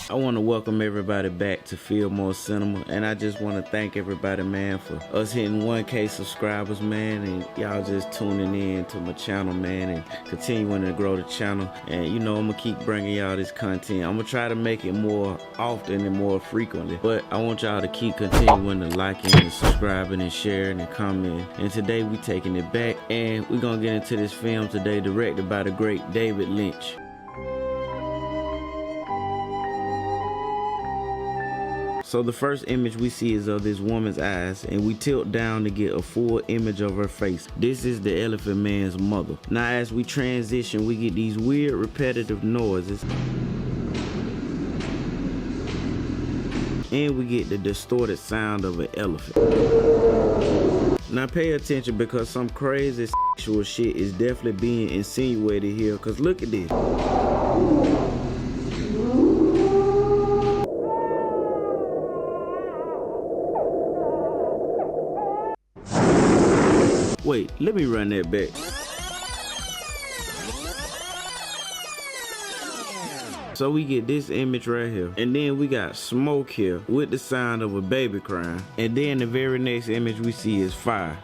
I want to welcome everybody back to Fillmo Cinema, and I just want to thank everybody, man, for us hitting 1K subscribers, man, and y'all just tuning in to my channel, man, and continuing to grow the channel. And you know, I'm gonna keep bringing y'all this content. I'm gonna try to make it more often and more frequently, but I want y'all to keep continuing to liking and subscribing and sharing and commenting. And today we taking it back, and we're gonna get into this film today, directed by the great David Lynch. So the first image we see is of this woman's eyes, and we tilt down to get a full image of her face. This is the Elephant Man's mother. Now as we transition, we get these weird repetitive noises, and we get the distorted sound of an elephant. Now pay attention, because some crazy sexual shit is definitely being insinuated here, because look at this. Wait, let me run that back. So we get this image right here, and then we got smoke here with the sound of a baby crying, and then the very next image we see is fire.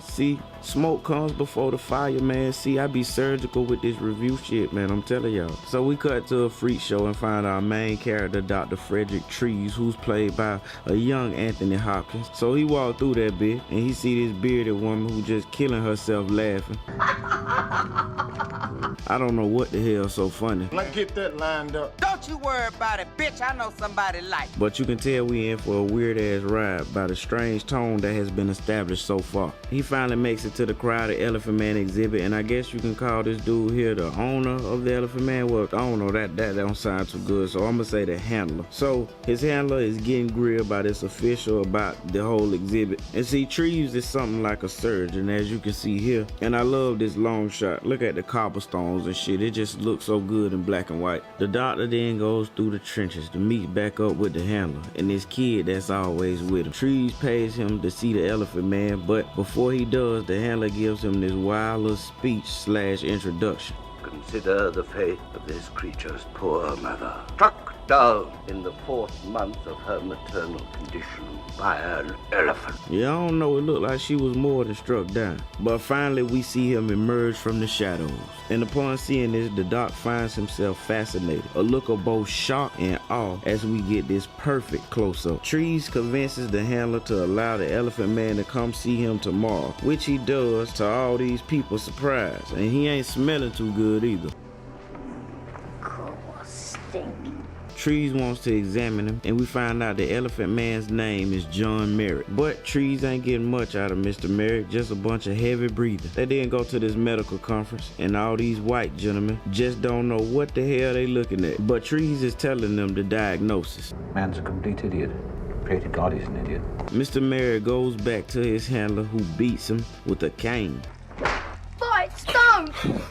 See, smoke comes before the fire, man. See, I be surgical with this review shit, man, I'm telling y'all. So we cut to a freak show and find our main character, Dr. Frederick Trees, who's played by a young Anthony Hopkins. So he walked through that bit, and he see this bearded woman who just killing herself laughing. I don't know what the hell's so funny. Let's get that lined up. Don't you worry about it, bitch. I know somebody like. But you can tell we in for a weird ass ride by the strange tone that has been established so far. He finally makes it to the crowded Elephant Man exhibit, and I guess you can call this dude here the owner of the Elephant Man. Well, I don't know, that don't sound too good, so I'm gonna say the handler. So his handler is getting grilled by this official about the whole exhibit. And see, Treves is something like a surgeon, as you can see here. And I love this long shot. Look at the cobblestones and shit. It just looks so good in black and white. The doctor then goes through the trenches to meet back up with the handler and this kid that's always with him. Trees pays him to see the Elephant Man, but before he does, the handler gives him this wild little speech / introduction. Consider the fate of this creature's poor mother, struck down in the 4th month of her maternal condition by an elephant. Yeah, I don't know, it looked like she was more than struck down. But finally we see him emerge from the shadows. And upon seeing this, the doc finds himself fascinated. A look of both shock and awe as we get this perfect close-up. Trees convinces the handler to allow the Elephant Man to come see him tomorrow, which he does, to all these people's surprise. And he ain't smelling too good either. Trees wants to examine him, and we find out the Elephant Man's name is John Merrick. But Trees ain't getting much out of Mr. Merrick, just a bunch of heavy breathing. They then go to this medical conference, and all these white gentlemen just don't know what the hell they looking at. But Trees is telling them the diagnosis. Man's a complete idiot. Pray to God he's an idiot. Mr. Merrick goes back to his handler, who beats him with a cane. Fight, stone!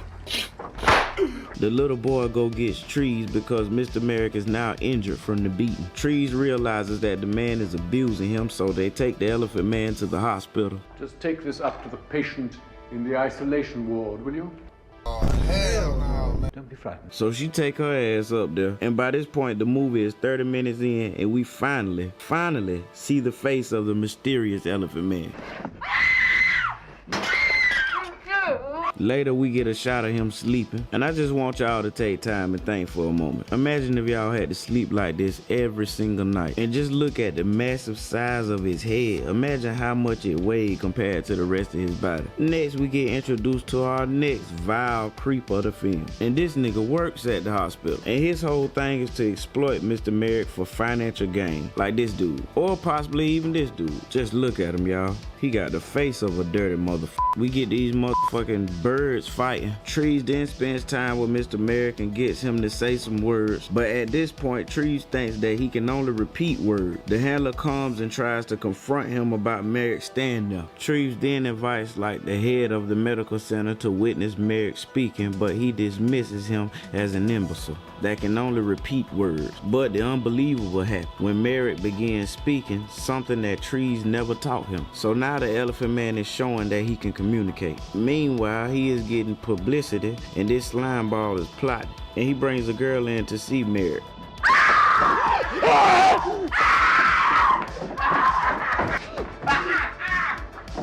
The little boy go gets Trees because Mr. Merrick is now injured from the beating. Trees realizes that the man is abusing him, so they take the Elephant Man to the hospital. Just take this up to the patient in the isolation ward, will you? Oh, hell no, man. Don't be frightened. So she take her ass up there, and by this point the movie is 30 minutes in, and we finally see the face of the mysterious Elephant Man. Later we get a shot of him sleeping, and I just want y'all to take time and think for a moment. Imagine if y'all had to sleep like this every single night, and just look at the massive size of his head. Imagine how much it weighed compared to the rest of his body. Next we get introduced to our next vile creep of the film, and this nigga works at the hospital, and his whole thing is to exploit Mr. Merrick for financial gain, like this dude, or possibly even this dude. Just look at him, y'all. He got the face of a dirty motherfucker. We get these motherfucking birds fighting. Trees then spends time with Mr. Merrick and gets him to say some words. But at this point, Trees thinks that he can only repeat words. The handler comes and tries to confront him about Merrick's stand-up. Trees then invites like the head of the medical center to witness Merrick speaking, but he dismisses him as an imbecile that can only repeat words. But the unbelievable happened when Merrick began speaking, something that Trees never taught him. So now the Elephant Man is showing that he can communicate. Meanwhile, he is getting publicity, and this slime ball is plotting, and he brings a girl in to see Merrick.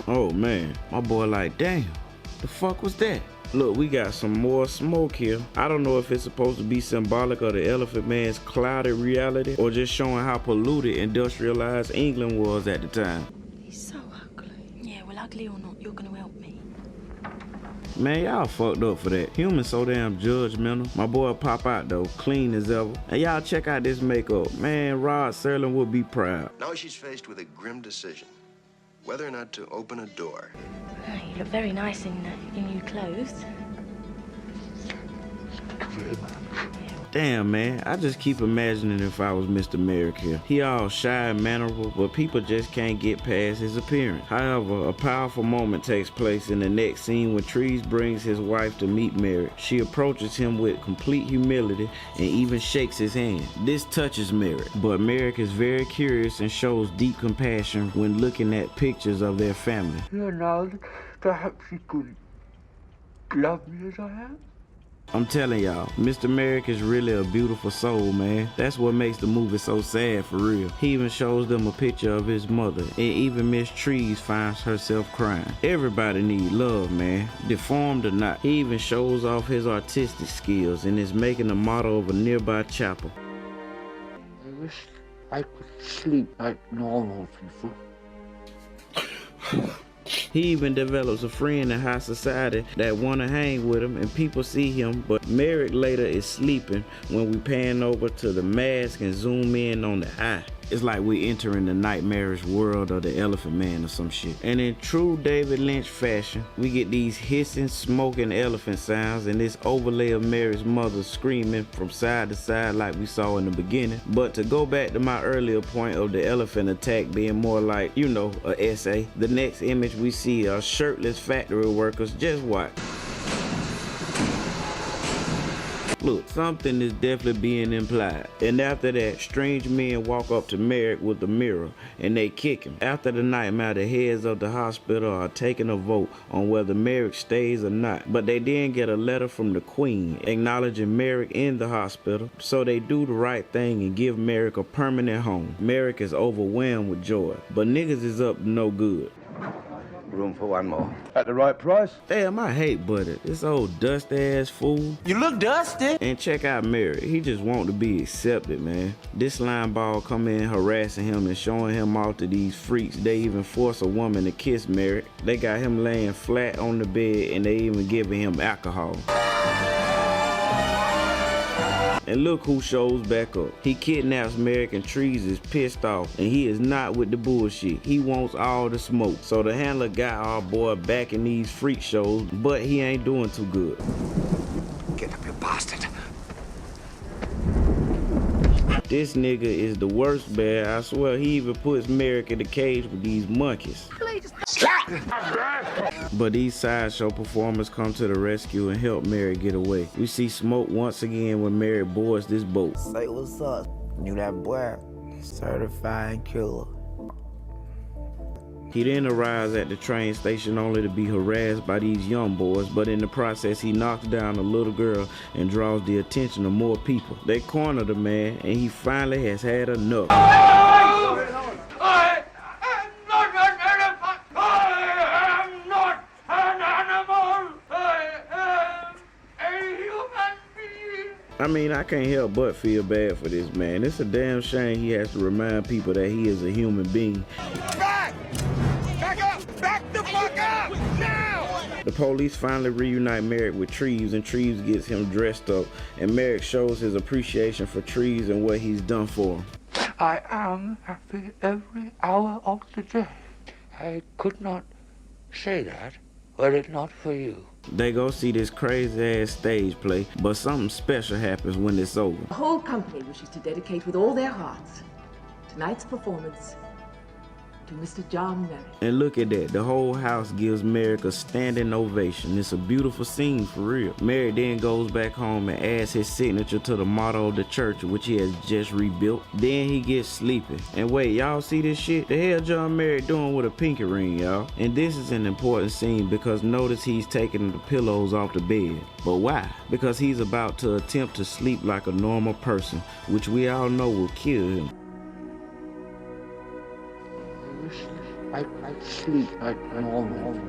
Oh man, my boy like, damn, the fuck was that? Look, we got some more smoke here. I don't know if it's supposed to be symbolic of the Elephant Man's clouded reality or just showing how polluted industrialized England was at the time. He's so ugly. Yeah, well, ugly or not, you're gonna help me. Man, y'all fucked up for that. Humans so damn judgmental. My boy pop out though, clean as ever. And y'all check out this makeup. Man, Rod Serling would be proud. Now she's faced with a grim decision. Whether or not to open a door. Oh, you look very nice in new clothes. Damn, man, I just keep imagining if I was Mr. Merrick here. He all shy and mannerable, but people just can't get past his appearance. However, a powerful moment takes place in the next scene when Trees brings his wife to meet Merrick. She approaches him with complete humility and even shakes his hand. This touches Merrick, but Merrick is very curious and shows deep compassion when looking at pictures of their family. You know, perhaps you could love me as I am. I'm telling y'all, Mr. Merrick is really a beautiful soul, man. That's what makes the movie so sad for real. He even shows them a picture of his mother, and even Miss Trees finds herself crying. Everybody need love, man, deformed or not. He even shows off his artistic skills and is making a model of a nearby chapel. I wish I could sleep like normal people. He even develops a friend in high society that want to hang with him, and people see him, but Merrick later is sleeping when we pan over to the mask and zoom in on the eye. It's like we entering the nightmarish world of the Elephant Man or some shit. And in true David Lynch fashion, we get these hissing, smoking elephant sounds and this overlay of Merrick's mother screaming from side to side like we saw in the beginning. But to go back to my earlier point of the elephant attack being more like, you know, a essay, the next image we see are shirtless factory workers. Just watch. Look, something is definitely being implied. And after that, strange men walk up to Merrick with a mirror and they kick him. After the nightmare, the heads of the hospital are taking a vote on whether Merrick stays or not. But they then get a letter from the Queen acknowledging Merrick in the hospital. So they do the right thing and give Merrick a permanent home. Merrick is overwhelmed with joy, but niggas is up to no good. Room for one more. At the right price? Damn, I hate Butter. This old dust-ass fool. You look dusty. And check out Merrick. He just want to be accepted, man. This slime ball come in harassing him and showing him off to these freaks. They even force a woman to kiss Merrick. They got him laying flat on the bed and they even giving him alcohol. And look who shows back up. He kidnaps Merrick and Trees is pissed off, and he is not with the bullshit. He wants all the smoke. So the handler got our boy back in these freak shows, but he ain't doing too good. Get up, you bastard. This nigga is the worst bear. I swear he even puts Merrick in the cage with these monkeys. But these sideshow performers come to the rescue and help Merrick get away. We see smoke once again when Merrick boards this boat. Say what's up. You that boy, certified killer. He then arrives at the train station only to be harassed by these young boys, but in the process he knocks down a little girl and draws the attention of more people. They corner the man and he finally has had enough. I am not an elephant! I am not an animal! I am a human being! I mean, I can't help but feel bad for this man. It's a damn shame he has to remind people that he is a human being. Back! Back up! Back the fuck up! Now! The police finally reunite Merrick with Trees, and Trees gets him dressed up, and Merrick shows his appreciation for Trees and what he's done for him. I am happy every hour of the day. I could not say that were it not for you. They go see this crazy ass stage play, but something special happens when it's over. The whole company wishes to dedicate with all their hearts tonight's performance to to Mr. John Merrick. And look at that, the whole house gives Merrick a standing ovation. It's a beautiful scene for real. Merrick then goes back home and adds his signature to the motto of the church, which he has just rebuilt. Then he gets sleepy. And wait, y'all see this shit? The hell John Merrick doing with a pinky ring, y'all? And this is an important scene because notice he's taking the pillows off the bed. But why? Because he's about to attempt to sleep like a normal person, which we all know will kill him. I sleep like normal.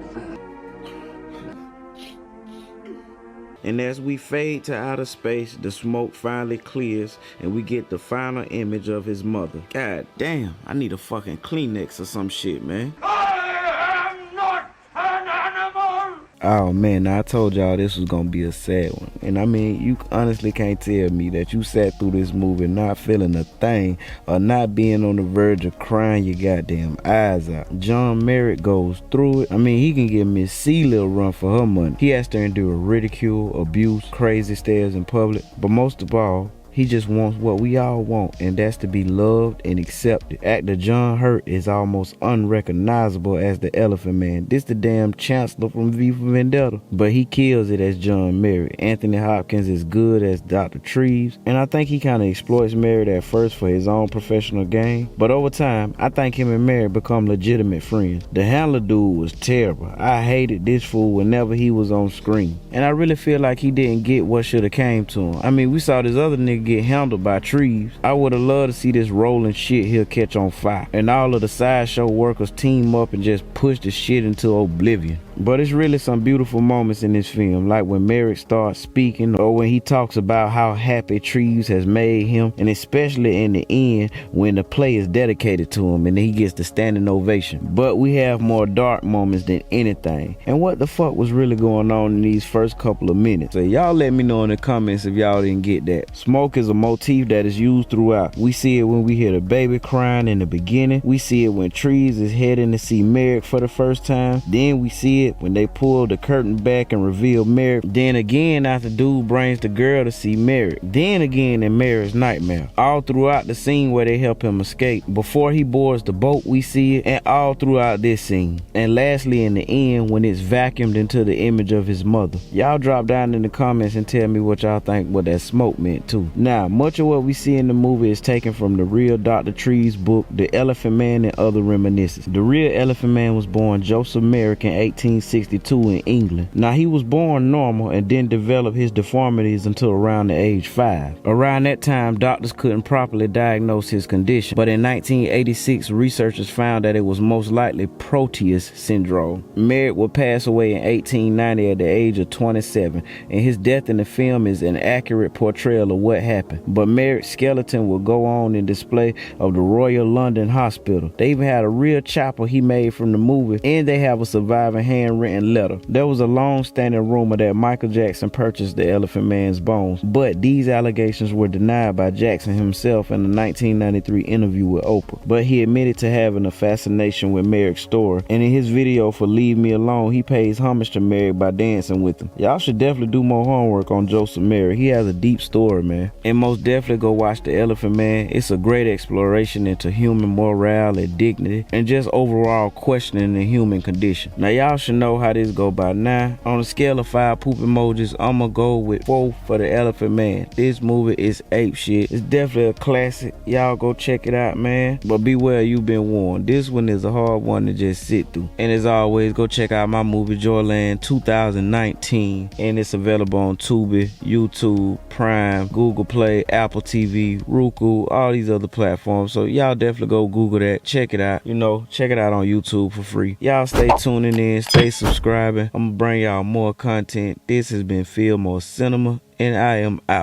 And as we fade to outer space, the smoke finally clears and we get the final image of his mother. God damn, I need a fucking Kleenex or some shit, man. I am not an animal! Oh man, now I told y'all this was gonna be a sad one. And I mean, you honestly can't tell me that you sat through this movie not feeling a thing or not being on the verge of crying your goddamn eyes out. John Merrick goes through it. I mean, he can give Miss C a little run for her money. He has to endure ridicule, abuse, crazy stares in public, but most of all, he just wants what we all want, and that's to be loved and accepted. Actor John Hurt is almost unrecognizable as the Elephant Man. This the damn Chancellor from V for Vendetta, but he kills it as John Merrick. Anthony Hopkins is good as Dr. Treves, and I think he kind of exploits Merrick at first for his own professional gain, but over time, I think him and Merrick become legitimate friends. The handler dude was terrible. I hated this fool whenever he was on screen, and I really feel like he didn't get what should have came to him. I mean, we saw this other nigga get handled by Treves. I would have loved to see this rolling shit here catch on fire and all of the sideshow workers team up and just push the shit into oblivion. But it's really some beautiful moments in this film, like when Merrick starts speaking or when he talks about how happy Treves has made him, and especially in the end when the play is dedicated to him and he gets the standing ovation. But we have more dark moments than anything. And what the fuck was really going on in these first couple of minutes? So y'all let me know in the comments if y'all didn't get that. Smoke is a motif that is used throughout. We see it when we hear the baby crying in the beginning. We see it when Treves is heading to see Merrick for the first time. Then we see it when they pull the curtain back and reveal Merrick. Then again after dude brings the girl to see Merrick. Then again in Merrick's nightmare. All throughout the scene where they help him escape. Before he boards the boat we see it, and all throughout this scene. And lastly in the end when it's vacuumed into the image of his mother. Y'all drop down in the comments and tell me what y'all think what that smoke meant too. Now much of what we see in the movie is taken from the real Dr. Treves book, The Elephant Man and Other Reminiscences. The real Elephant Man was born Joseph Merrick in 1862 in England. Now he was born normal and didn't develop his deformities until around the age 5. Around that time, doctors couldn't properly diagnose his condition, but in 1986, researchers found that it was most likely Proteus syndrome. Merrick would pass away in 1890 at the age of 27, and his death in the film is an accurate portrayal of what happened. But Merrick's skeleton will go on in display of the Royal London Hospital. They even had a real chapel he made from the movie, and they have a surviving handwritten letter. There was a long-standing rumor that Michael Jackson purchased the Elephant Man's bones, but these allegations were denied by Jackson himself in a 1993 interview with Oprah. But he admitted to having a fascination with Merrick's story, and in his video for Leave Me Alone, he pays homage to Merrick by dancing with him. Y'all should definitely do more homework on Joseph Merrick. He has a deep story, man. And most definitely go watch The Elephant Man. It's a great exploration into human morale and dignity, and just overall questioning the human condition. Now y'all should know how this go by now. On a scale of 5 poop emojis, I'ma go with 4 for The Elephant Man. This movie is ape shit. It's definitely a classic. Y'all go check it out, man. But beware, you've been warned. This one is a hard one to just sit through. And as always, go check out my movie Joyland 2019, and it's available on Tubi, YouTube, Prime, Google Play, Apple TV, Roku, all these other platforms. So y'all definitely go Google that, check it out. You know, check it out on YouTube for free. Y'all stay tuning in, stay subscribing. I'm gonna bring y'all more content. This has been Fillmo Cinema, and I am out.